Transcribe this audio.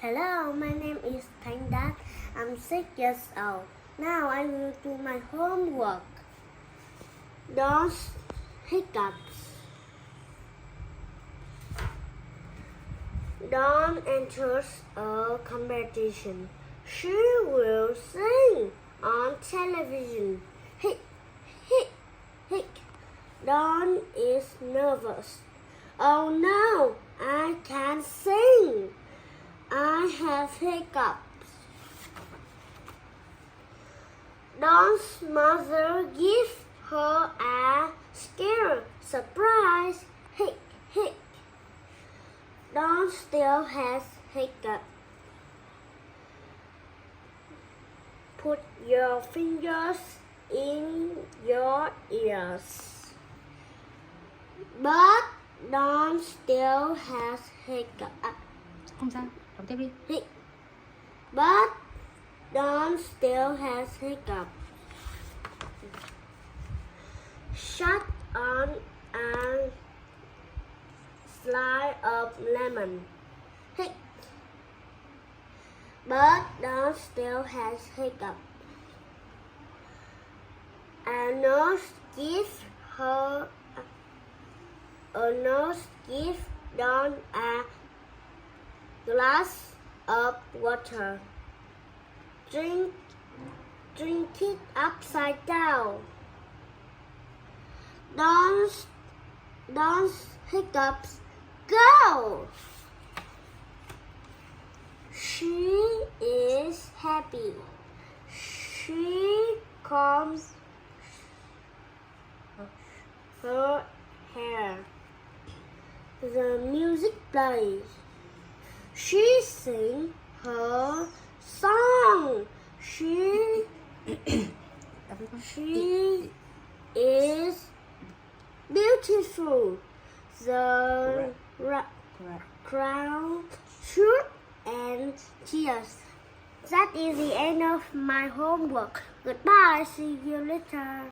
Hello, my name is Thanh. I'm 6 years old. Now I will do my homework. Don't hiccups. Dawn enters a competition. She will sing on television. Hic, hic, hic. Dawn is nervous. Oh no, I can't sing. I have hiccups. Dawn's mother gives her a scare surprise. Hic, hic. Dawn still has hiccups. Put your fingers in your ears. But Dawn still has hiccups. Không sao, đọc tiếp đi. But Dawn still has hiccups. Shut on a slice of lemon. But Dawn still has hiccups. A nurse gives Dawn a glass of water. Drink it upside down. Dawn's hiccups go. She is happy. She combs her hair. The music plays. She sings her song. She is beautiful. The crowd shoot and cheers. That is the end of my homework. Goodbye. See you later.